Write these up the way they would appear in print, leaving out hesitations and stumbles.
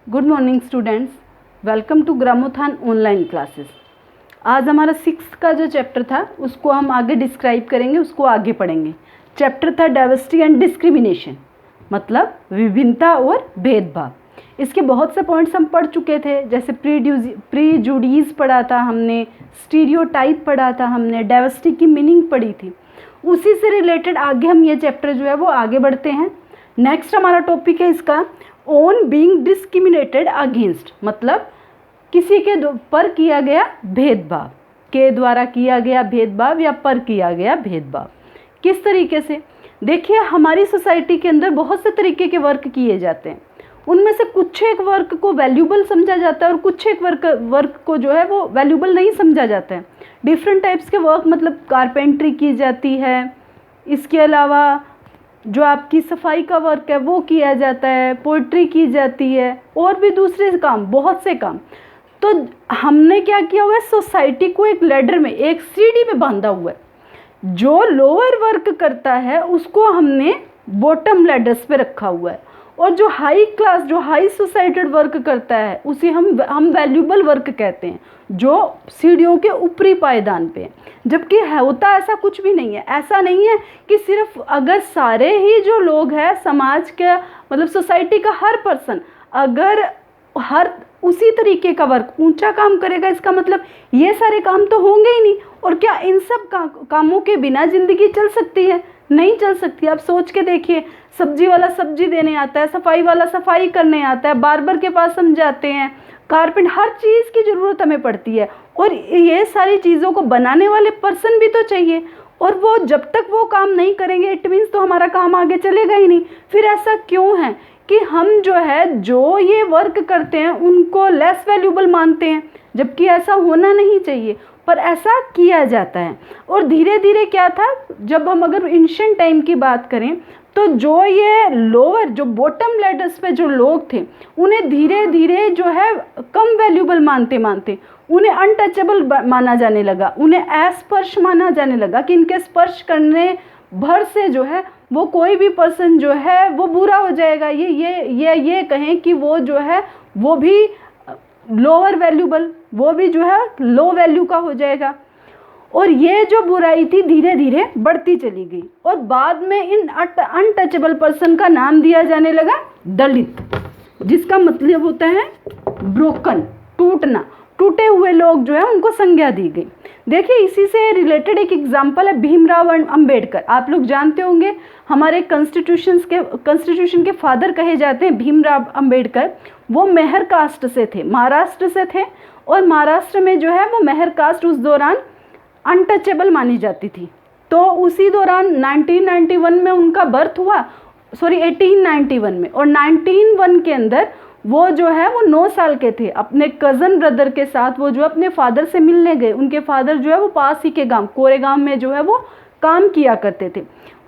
Good morning students, welcome to Gramothan online classes. आज हमारा 6th का जो चैप्टर था उसको हम आगे डिस्क्राइब करेंगे, उसको आगे पढ़ेंगे। चैप्टर था डाइवर्सिटी एंड डिस्क्रिमिनेशन, मतलब विभिन्नता और भेदभाव। इसके बहुत से पॉइंट्स हम पढ़ चुके थे, जैसे प्रीजुडिस पढ़ा था हमने, स्टीरियोटाइप पढ़ा था हमने, डाइवर्सिटी की मीनिंग पढ़ी थी। उसी से रिलेटेड आगे हम ये चैप्टर जो है वो आगे बढ़ते हैं। नेक्स्ट हमारा टॉपिक है इसका ऑन बीइंग डिस्क्रिमिनेटेड अगेंस्ट, मतलब किसी के पर किया गया भेदभाव, के द्वारा किया गया भेदभाव या पर किया गया भेदभाव। किस तरीके से? देखिए, हमारी सोसाइटी के अंदर बहुत से तरीके के वर्क किए जाते हैं। उनमें से कुछ एक वर्क को वैल्यूबल समझा जाता है और कुछ एक वर्क को जो है वो वैल्यूबल नहीं समझा जाता है। डिफरेंट टाइप्स के वर्क, मतलब कारपेंट्री की जाती है, इसके अलावा जो आपकी सफाई का वर्क है वो किया जाता है, पोइट्री की जाती है, और भी दूसरे काम, बहुत से काम। तो हमने क्या किया हुआ है, सोसाइटी को एक लैडर में, एक सीढ़ी में बांधा हुआ है। जो लोअर वर्क करता है उसको हमने बॉटम लैडर्स पे रखा हुआ है, और जो हाई क्लास, जो हाई सोसाइटेड वर्क करता है उसे हम वैल्यूबल वर्क कहते हैं, जो सीढ़ियों के ऊपरी पायदान पे। जबकि होता ऐसा कुछ भी नहीं है। ऐसा नहीं है कि सिर्फ अगर सारे ही जो लोग हैं समाज के, मतलब सोसाइटी का हर पर्सन अगर हर उसी तरीके का वर्क, ऊंचा काम करेगा, इसका मतलब ये सारे काम तो होंगे ही नहीं। और क्या इन सब कामों के बिना ज़िंदगी चल सकती है? नहीं चल सकती। आप सोच के देखिए, सब्जी वाला सब्जी देने आता है, सफाई वाला सफाई करने आता है, बार्बर के पास हम जाते हैं, कारपेंटर, हर चीज़ की ज़रूरत हमें पड़ती है। और ये सारी चीज़ों को बनाने वाले पर्सन भी तो चाहिए, और वो जब तक वो काम नहीं करेंगे इट मीन्स तो हमारा काम आगे चलेगा ही नहीं। फिर ऐसा क्यों है कि हम जो ये वर्क करते हैं उनको लेस वैल्यूबल मानते हैं, जबकि ऐसा होना नहीं चाहिए, पर ऐसा किया जाता है। और धीरे धीरे क्या था, जब हम अगर एंशिएंट टाइम की बात करें तो जो ये लोअर, जो बॉटम लेडर्स पे जो लोग थे, उन्हें धीरे धीरे जो है कम वैल्यूबल मानते मानते उन्हें अनटचेबल माना जाने लगा, उन्हें अस्पर्श माना जाने लगा कि इनके स्पर्श करने भर से जो है वो कोई भी पर्सन जो है वो बुरा हो जाएगा। ये कहें कि वो जो है वो भी लोअर वैल्यूबल, वो भी जो है लो वैल्यू का हो जाएगा। और ये जो बुराई थी धीरे धीरे बढ़ती चली गई, और बाद में इन अनटचेबल पर्सन का नाम दिया जाने लगा दलित, जिसका मतलब होता है ब्रोकन, टूटना, टूटे हुए लोग जो है उनको संज्ञा दी गई। देखिए, इसी से रिलेटेड एक एग्जांपल है भीमराव अंबेडकर। आप लोग जानते होंगे, हमारे कॉन्स्टिट्यूशन के फादर कहे जाते हैं भीमराव अंबेडकर। वो मेहर कास्ट से थे, महाराष्ट्र से थे, और महाराष्ट्र में जो है वो मेहर कास्ट उस दौरान अनटचेबल मानी जाती थी। तो उसी दौरान 1991 में उनका बर्थ हुआ, 1891 में, और 1901 के अंदर वो जो है वो 9 साल के थे। अपने कज़न ब्रदर के साथ वो जो अपने फादर से मिलने गए। उनके फादर जो है वो पास ही के गांव कोरेगांव में जो है वो काम किया करते थे।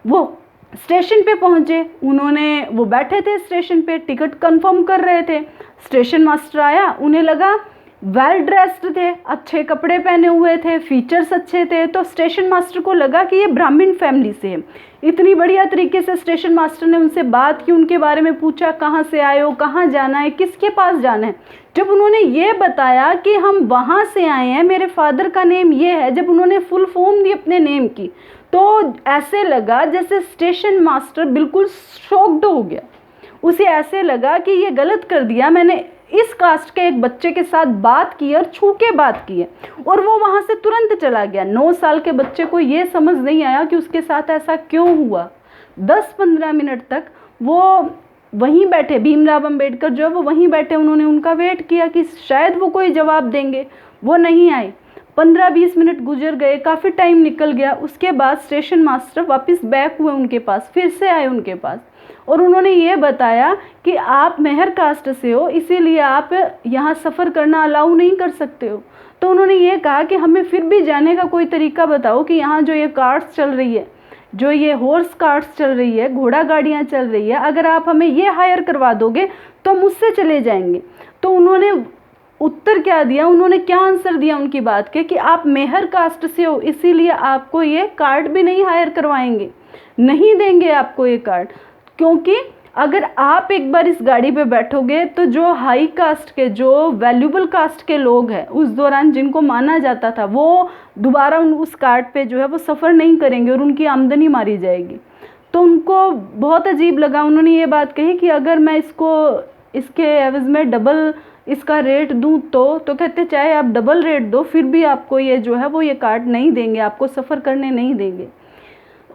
वो स्टेशन पे पहुंचे, वो बैठे थे स्टेशन पे, टिकट कंफर्म कर रहे थे। स्टेशन मास्टर आया, उन्हें लगा वेल ड्रेस्ड थे, अच्छे कपड़े पहने हुए थे, फीचर्स अच्छे थे, तो स्टेशन मास्टर को लगा कि ये ब्राह्मण फैमिली से है। इतनी बढ़िया तरीके से स्टेशन मास्टर ने उनसे बात की, उनके बारे में पूछा, कहाँ से आए हो, कहाँ जाना है, किसके पास जाना है। जब उन्होंने ये बताया कि हम वहाँ से आए हैं, मेरे फादर का नेम ये है, जब उन्होंने फुल फॉर्म दी अपने नेम की, तो ऐसे लगा जैसे स्टेशन मास्टर बिल्कुल शॉक्ड हो गया। उसे ऐसे लगा कि ये गलत कर दिया, मैंने इस कास्ट के एक बच्चे के साथ बात की और छू के बात की है, और वो वहाँ से तुरंत चला गया। 9 साल के बच्चे को ये समझ नहीं आया कि उसके साथ ऐसा क्यों हुआ। 10-15 मिनट तक वो वहीं बैठे, भीमराव अंबेडकर जो है वो वहीं बैठे, उन्होंने उनका वेट किया कि शायद वो कोई जवाब देंगे, वो नहीं आए। 15-20 मिनट गुजर गए, काफ़ी टाइम निकल गया। उसके बाद स्टेशन मास्टर वापस बैक हुए उनके पास, फिर से आए उनके पास, और उन्होंने ये बताया कि आप मेहर कास्ट से हो, इसीलिए आप यहाँ सफ़र करना अलाउ नहीं कर सकते हो। तो उन्होंने ये कहा कि हमें फिर भी जाने का कोई तरीका बताओ कि यहाँ जो ये कार्ट्स चल रही है, जो ये हॉर्स कार्ट्स चल रही है, घोड़ा गाड़ियाँ चल रही है, अगर आप हमें ये हायर करवा दोगे तो हम उससे चले जाएंगे। तो उन्होंने उत्तर क्या दिया, उन्होंने क्या आंसर दिया उनकी बात के कि आप मेहर कास्ट से हो, इसीलिए आपको ये कार्ड भी नहीं हायर करवाएंगे, नहीं देंगे आपको ये कार्ड, क्योंकि अगर आप एक बार इस गाड़ी पे बैठोगे तो जो हाई कास्ट के, जो वैल्यूबल कास्ट के लोग हैं उस दौरान जिनको माना जाता था, वो दोबारा उस कार्ट पे जो है वो सफ़र नहीं करेंगे और उनकी आमदनी मारी जाएगी। तो उनको बहुत अजीब लगा। उन्होंने ये बात कही कि अगर मैं इसके एवज़ में डबल इसका रेट दूं तो कहते चाहे आप डबल रेट दो फिर भी आपको ये जो है वो ये कार्ड नहीं देंगे, आपको सफ़र करने नहीं देंगे।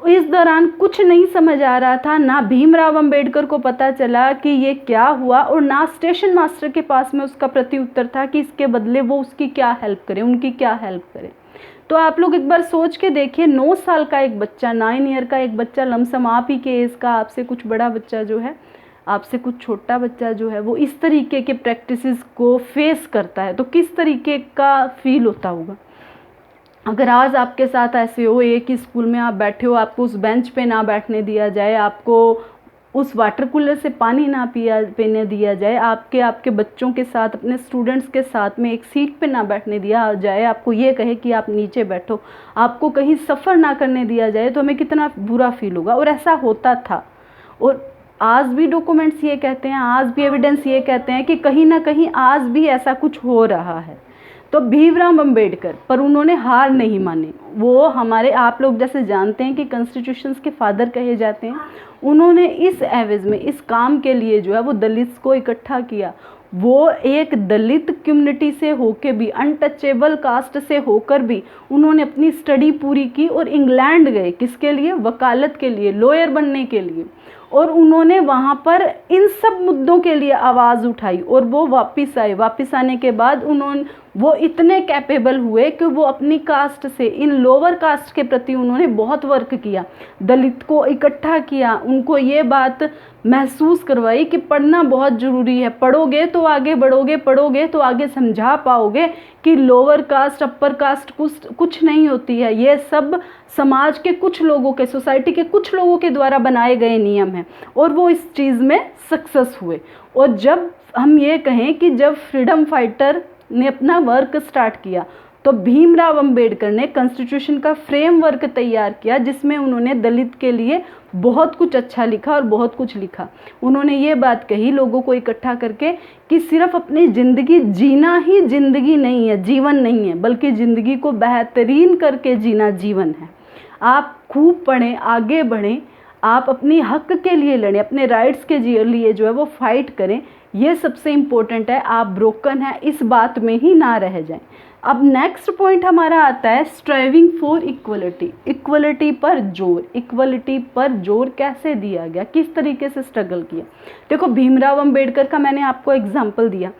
इस दौरान कुछ नहीं समझ आ रहा था, ना भीमराव अंबेडकर को पता चला कि ये क्या हुआ और ना स्टेशन मास्टर के पास में उसका प्रत्युत्तर था कि इसके बदले वो उसकी क्या हेल्प करे, उनकी क्या हेल्प करे। तो आप लोग एक बार सोच के देखिए, 9 साल का एक बच्चा, 9 ईयर का एक बच्चा, लमसम आप ही के एज का, आपसे कुछ बड़ा बच्चा जो है, आपसे कुछ छोटा बच्चा जो है वो इस तरीके के प्रैक्टिसेस को फेस करता है तो किस तरीके का फील होता होगा। अगर आज आपके साथ ऐसे हो, एक ही स्कूल में आप बैठे हो, आपको उस बेंच पे ना बैठने दिया जाए, आपको उस वाटर कूलर से पानी ना पीने दिया जाए, आपके बच्चों के साथ, अपने स्टूडेंट्स के साथ में एक सीट पे ना बैठने दिया जाए, आपको ये कहे कि आप नीचे बैठो, आपको कहीं सफ़र ना करने दिया जाए, तो हमें कितना बुरा फील होगा। और ऐसा होता था और आज भी डॉक्यूमेंट्स ये कहते हैं, आज भी एविडेंस ये कहते हैं कि कहीं ना कहीं आज भी ऐसा कुछ हो रहा है। तो भीमराव अंबेडकर, पर उन्होंने हार नहीं मानी। वो हमारे, आप लोग जैसे जानते हैं कि कॉन्स्टिट्यूशंस के फादर कहे जाते हैं, उन्होंने इस एवज में, इस काम के लिए जो है वो दलित्स को इकट्ठा किया। वो एक दलित कम्युनिटी से होकर भी, अनटचेबल कास्ट से होकर भी उन्होंने अपनी स्टडी पूरी की और इंग्लैंड गए, किसके लिए? वकालत के लिए, लॉयर बनने के लिए। और उन्होंने वहाँ पर इन सब मुद्दों के लिए आवाज़ उठाई और वो वापस आए। वापस आने के बाद वो इतने कैपेबल हुए कि वो अपनी कास्ट से इन लोअर कास्ट के प्रति उन्होंने बहुत वर्क किया, दलित को इकट्ठा किया, उनको ये बात महसूस करवाई कि पढ़ना बहुत ज़रूरी है, पढ़ोगे तो आगे बढ़ोगे, पढ़ोगे तो आगे समझा पाओगे कि लोअर कास्ट अपर कास्ट कुछ नहीं होती है, ये सब समाज के कुछ लोगों के, सोसाइटी के कुछ लोगों के द्वारा बनाए गए नियम हैं। और वो इस चीज़ में सक्सेस हुए। और जब हम ये कहें कि जब फ्रीडम फाइटर ने अपना वर्क स्टार्ट किया तो भीमराव अंबेडकर ने कॉन्स्टिट्यूशन का फ्रेमवर्क तैयार किया जिसमें उन्होंने दलित के लिए बहुत कुछ अच्छा लिखा और बहुत कुछ लिखा। उन्होंने ये बात कही लोगों को इकट्ठा करके कि सिर्फ अपनी ज़िंदगी जीना ही ज़िंदगी नहीं है, जीवन नहीं है, बल्कि ज़िंदगी को बेहतरीन करके जीना जीवन है। आप खूब पढ़ें, आगे बढ़ें, आप अपनी हक के लिए लड़ें, अपने राइट्स के लिए जो है वो फाइट करें, ये सबसे इम्पोर्टेंट है। आप ब्रोकन हैं इस बात में ही ना रह जाएं। अब नेक्स्ट पॉइंट हमारा आता है स्ट्राइविंग फॉर इक्वलिटी। इक्वलिटी पर जोर, इक्वलिटी पर जोर कैसे दिया गया, किस तरीके से स्ट्रगल किया। देखो भीमराव अंबेडकर का मैंने आपको एग्जांपल दिया।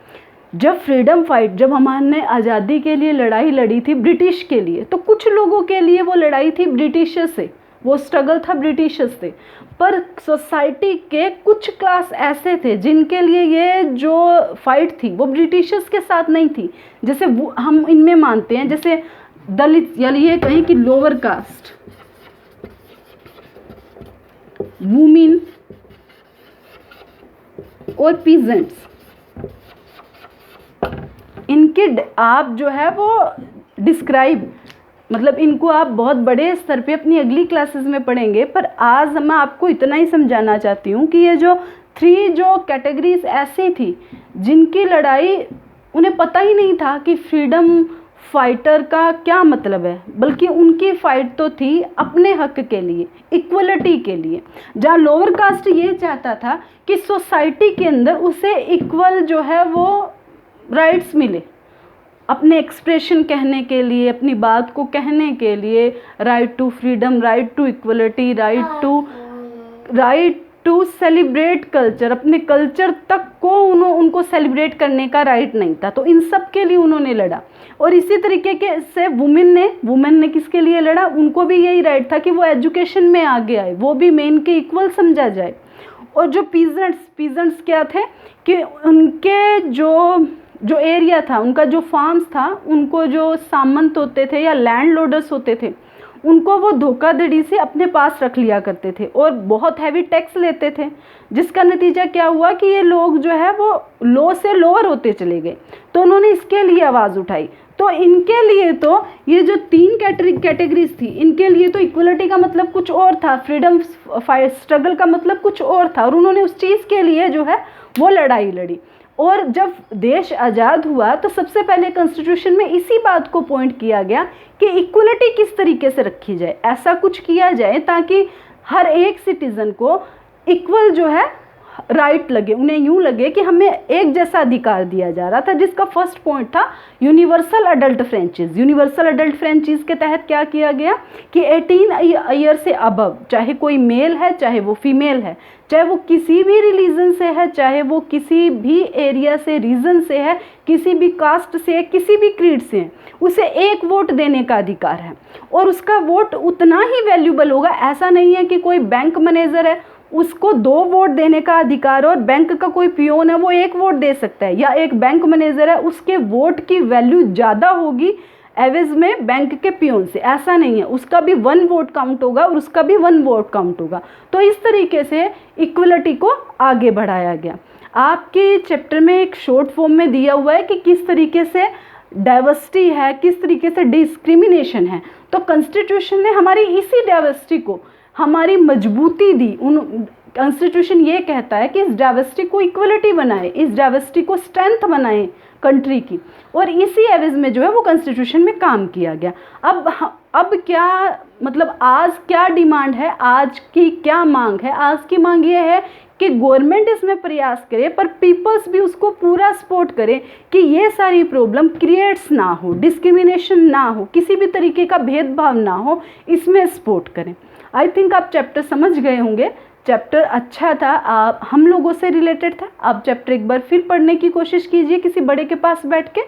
जब फ्रीडम फाइट, जब हमारे आज़ादी के लिए लड़ाई लड़ी थी ब्रिटिश के लिए, तो कुछ लोगों के लिए वो लड़ाई थी ब्रिटिशर से, वो स्ट्रगल था ब्रिटिशर्स से। पर सोसाइटी के कुछ क्लास ऐसे थे जिनके लिए ये जो फाइट थी वो ब्रिटिशर्स के साथ नहीं थी। जैसे हम इनमें मानते हैं, जैसे दलित, या ये कहें कि लोअर कास्ट, वुमेन और पीजेंट्स, इनके आप जो है वो डिस्क्राइब, मतलब इनको आप बहुत बड़े स्तर पे अपनी अगली क्लासेस में पढ़ेंगे। पर आज मैं आपको इतना ही समझाना चाहती हूँ कि ये जो 3 जो कैटेगरीज ऐसी थी जिनकी लड़ाई उन्हें पता ही नहीं था कि फ्रीडम फाइटर का क्या मतलब है, बल्कि उनकी फाइट तो थी अपने हक के लिए, इक्वलिटी के लिए। जहाँ लोअर कास्ट ये चाहता था कि सोसाइटी के अंदर उसे इक्वल जो है वो राइट्स मिले, अपने एक्सप्रेशन कहने के लिए, अपनी बात को कहने के लिए, right to freedom, right to equality, right to celebrate culture, अपने कल्चर तक को उनको सेलिब्रेट करने का राइट नहीं था। तो इन सब के लिए उन्होंने लड़ा। और इसी तरीके के से वुमेन ने किसके लिए लड़ा? उनको भी यही राइट था कि वो एजुकेशन में आगे आए, वो भी मेन के इक्वल समझा जाए। और जो पीजेंट्स क्या थे कि उनके जो एरिया था, उनका जो फार्म्स था, उनको जो सामंत होते थे या लैंड लोडर्स होते थे, उनको वो धोखाधड़ी से अपने पास रख लिया करते थे और बहुत हैवी टैक्स लेते थे, जिसका नतीजा क्या हुआ कि ये लोग जो है वो लो से लोअर होते चले गए। तो उन्होंने इसके लिए आवाज़ उठाई। तो इनके लिए तो ये जो 3 कैटेगरीज थी, इनके लिए तो इक्वलिटी का मतलब कुछ और था, फ्रीडम फाइट स्ट्रगल का मतलब कुछ और था, और उन्होंने उस चीज़ के लिए जो है वो लड़ाई लड़ी। और जब देश आज़ाद हुआ तो सबसे पहले कॉन्स्टिट्यूशन में इसी बात को पॉइंट किया गया कि इक्वलिटी किस तरीके से रखी जाए, ऐसा कुछ किया जाए ताकि हर एक सिटीज़न को इक्वल जो है राइट लगे, उन्हें यूं लगे कि हमें एक जैसा अधिकार दिया जा रहा था, जिसका फर्स्ट पॉइंट था universal adult franchise. Universal adult franchise के तहत क्या किया गया कि 18 ईयर से अबव, चाहे कोई मेल है चाहे वो फीमेल है, चाहे वो किसी भी रिलीजन से है, चाहे वो किसी भी एरिया से रीजन से है, किसी भी कास्ट से है, किसी भी क्रीड से है, उसे एक वोट देने का अधिकार है। और उसका वोट उतना ही वैल्यूबल होगा। ऐसा नहीं है कि कोई बैंक मैनेजर है उसको 2 वोट देने का अधिकार और बैंक का कोई पियोन है वो 1 वोट दे सकता है, या एक बैंक मैनेजर है उसके वोट की वैल्यू ज़्यादा होगी एवज में बैंक के पियोन से। ऐसा नहीं है, उसका भी 1 वोट काउंट होगा और उसका भी 1 वोट काउंट होगा। तो इस तरीके से इक्वलिटी को आगे बढ़ाया गया। आपके चैप्टर में एक शॉर्ट फॉर्म में दिया हुआ है कि किस तरीके से डाइवर्सिटी है, किस तरीके से डिस्क्रिमिनेशन है। तो कॉन्स्टिट्यूशन ने हमारी इसी डाइवर्सिटी को हमारी मजबूती दी। कॉन्स्टिट्यूशन ये कहता है कि इस डाइवर्सिटी को इक्वलिटी बनाए, इस डाइवर्सिटी को स्ट्रेंथ बनाए कंट्री की, और इसी एवज में जो है वो कॉन्स्टिट्यूशन में काम किया गया। अब क्या मतलब आज क्या डिमांड है, आज की क्या मांग है? आज की मांग ये है कि गवर्नमेंट इसमें प्रयास करे पर पीपल्स भी उसको पूरा सपोर्ट करे कि ये सारी प्रॉब्लम क्रिएट्स ना हो, डिस्क्रिमिनेशन ना हो, किसी भी तरीके का भेदभाव ना हो, इसमें सपोर्ट करें। आई थिंक आप चैप्टर समझ गए होंगे। चैप्टर अच्छा था, आप हम लोगों से रिलेटेड था। आप चैप्टर एक बार फिर पढ़ने की कोशिश कीजिए किसी बड़े के पास बैठ के।